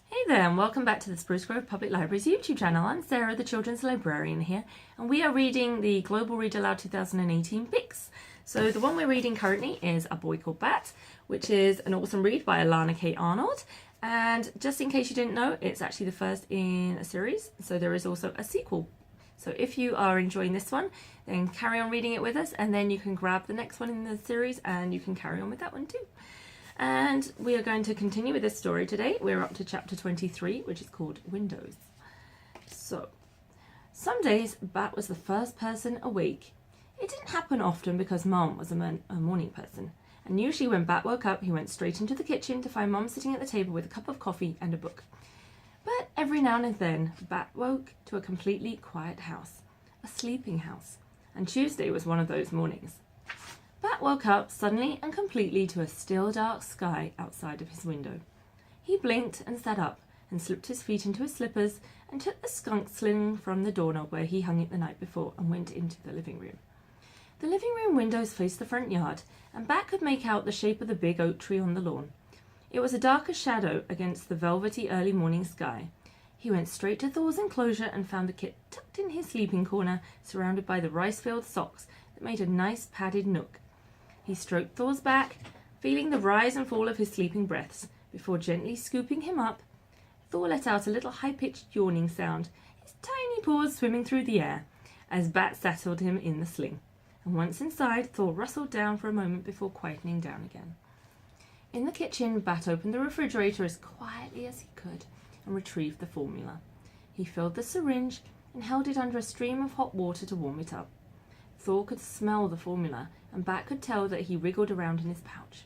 Hey there, and welcome back to the Spruce Grove Public Library's YouTube channel. I'm Sarah, the children's librarian here, and we are reading the Global Read Aloud 2018 picks. So the one we're reading currently is A Boy Called Bat, which is an awesome read by Alana K. Arnold. And just in case you didn't know, it's actually the first in a series, so there is also a sequel. So if you are enjoying this one, then carry on reading it with us, and then you can grab the next one in the series and you can carry on with that one too. And we are going to continue with this story today. We're up to chapter 23, which is called Windows. So, some days Bat was the first person awake. It didn't happen often because Mum was a morning person. And usually when Bat woke up, he went straight into the kitchen to find Mum sitting at the table with a cup of coffee and a book. But every now and then, Bat woke to a completely quiet house, a sleeping house. And Tuesday was one of those mornings. Bat woke up suddenly and completely to a still dark sky outside of his window. He blinked and sat up and slipped his feet into his slippers and took the skunk sling from the doorknob where he hung it the night before and went into the living room. The living room windows faced the front yard, and Bat could make out the shape of the big oak tree on the lawn. It was a darker shadow against the velvety early morning sky. He went straight to Thor's enclosure and found the kit tucked in his sleeping corner, surrounded by the rice-filled socks that made a nice padded nook. He stroked Thor's back, feeling the rise and fall of his sleeping breaths. Before gently scooping him up, Thor let out a little high-pitched yawning sound, his tiny paws swimming through the air, as Bat settled him in the sling. And once inside, Thor rustled down for a moment before quietening down again. In the kitchen, Bat opened the refrigerator as quietly as he could and retrieved the formula. He filled the syringe and held it under a stream of hot water to warm it up. Thor could smell the formula, and Bat could tell that he wriggled around in his pouch.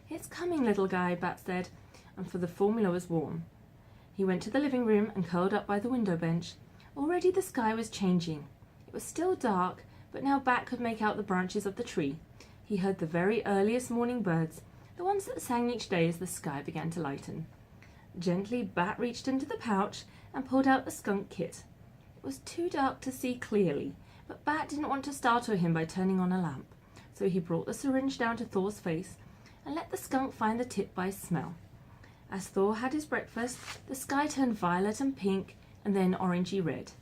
"It's coming, little guy," Bat said, and for the formula was warm. He went to the living room and curled up by the window bench. Already the sky was changing. It was still dark, but now Bat could make out the branches of the tree. He heard the very earliest morning birds, the ones that sang each day as the sky began to lighten. Gently, Bat reached into the pouch and pulled out the skunk kit. It was too dark to see clearly, but Bat didn't want to startle him by turning on a lamp, so he brought the syringe down to Thor's face and let the skunk find the tip by smell. As Thor had his breakfast, the sky turned violet and pink and then orangey red.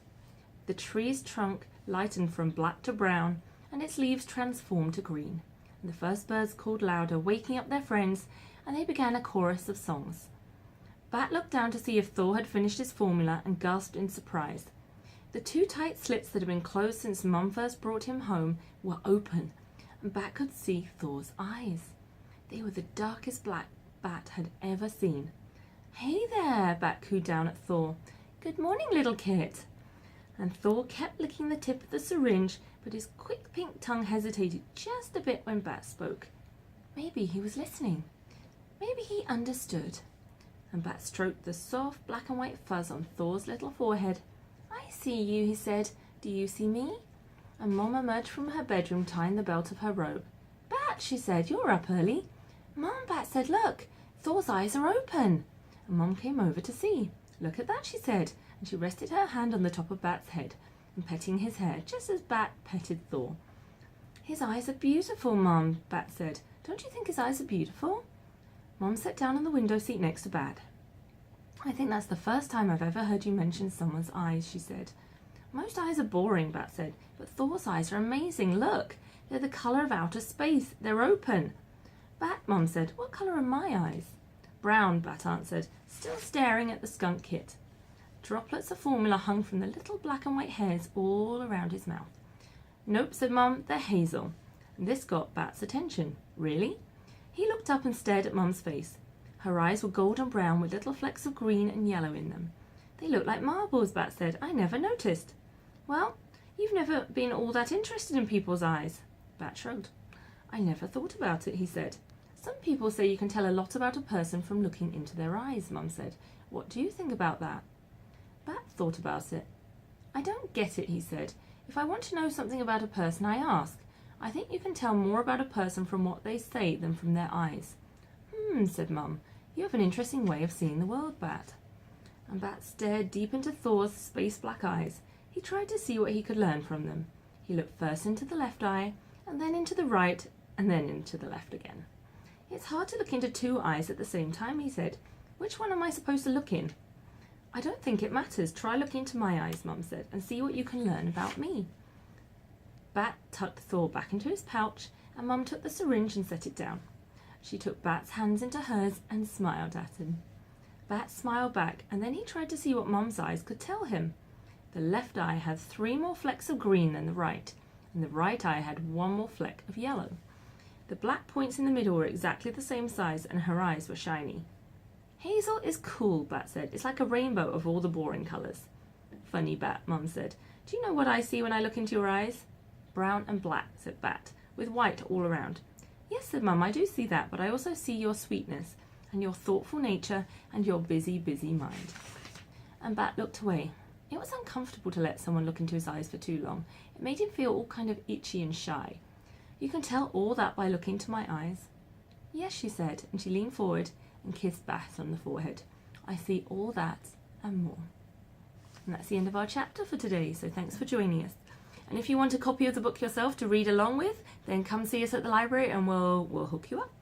The tree's trunk lightened from black to brown, and its leaves transformed to green. And the first birds called louder, waking up their friends, and they began a chorus of songs. Bat looked down to see if Thor had finished his formula and gasped in surprise. The two tight slits that had been closed since Mum first brought him home were open, and Bat could see Thor's eyes. They were the darkest black Bat had ever seen. "Hey there," Bat cooed down at Thor. "Good morning, little kit." And Thor kept licking the tip of the syringe, but his quick pink tongue hesitated just a bit when Bat spoke. Maybe he was listening. Maybe he understood. And Bat stroked the soft black and white fuzz on Thor's little forehead. "I see you," he said. "Do you see me?" And Mom emerged from her bedroom tying the belt of her robe. "Bat," she said, "you're up early." "Mom," Bat said, "look, Thor's eyes are open." And Mom came over to see. "Look at that," she said, and she rested her hand on the top of Bat's head and petting his hair, just as Bat petted Thor. "His eyes are beautiful, Mom," Bat said. "Don't you think his eyes are beautiful?" Mom sat down on the window seat next to Bat. "I think that's the first time I've ever heard you mention someone's eyes," she said. "Most eyes are boring," Bat said, "but Thor's eyes are amazing. Look, they're the color of outer space. They're open." "Bat," Mom said, "what color are my eyes?" "Brown," Bat answered, still staring at the skunk kit. Droplets of formula hung from the little black and white hairs all around his mouth. "Nope," said Mum, "they're hazel." And this got Bat's attention. "Really?" He looked up and stared at Mum's face. Her eyes were golden brown with little flecks of green and yellow in them. "They look like marbles," Bat said. "I never noticed." "Well, you've never been all that interested in people's eyes." Bat shrugged. "I never thought about it," he said. "Some people say you can tell a lot about a person from looking into their eyes," Mum said. "What do you think about that?" Bat thought about it. "I don't get it," he said. "If I want to know something about a person, I ask. I think you can tell more about a person from what they say than from their eyes." Said Mum. "You have an interesting way of seeing the world, Bat." And Bat stared deep into Thor's space black eyes. He tried to see what he could learn from them. He looked first into the left eye, and then into the right, and then into the left again. "It's hard to look into two eyes at the same time," he said. Which one am I supposed to look in? I don't think it matters. Try looking into my eyes, Mum said, and see what you can learn about me. Bat tucked Thor back into his pouch, and Mum took the syringe and set it down. She took Bat's hands into hers and smiled at him. Bat smiled back, and then he tried to see what Mum's eyes could tell him. The left eye had 3 more flecks of green than the right, and the right eye had 1 more fleck of yellow. The black points in the middle were exactly the same size, and her eyes were shiny. Hazel is cool, Bat said. It's like a rainbow of all the boring colours. Funny, Bat, Mum said. Do you know what I see when I look into your eyes? Brown and black, said Bat, with white all around. Yes, said Mum, I do see that, but I also see your sweetness, and your thoughtful nature, and your busy, busy mind. And Bat looked away. It was uncomfortable to let someone look into his eyes for too long. It made him feel all kind of itchy and shy. You can tell all that by looking into my eyes. Yes, she said, and she leaned forward and kissed Bat on the forehead. I see all that and more. And that's the end of our chapter for today, so thanks for joining us. And if you want a copy of the book yourself to read along with, then come see us at the library and we'll hook you up.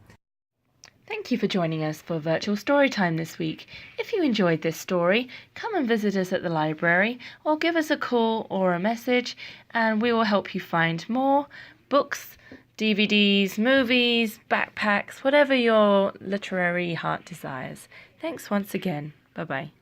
Thank you for joining us for virtual story time this week. If you enjoyed this story, come and visit us at the library or give us a call or a message and we will help you find more books, DVDs, movies, backpacks, whatever your literary heart desires. Thanks once again. Bye-bye.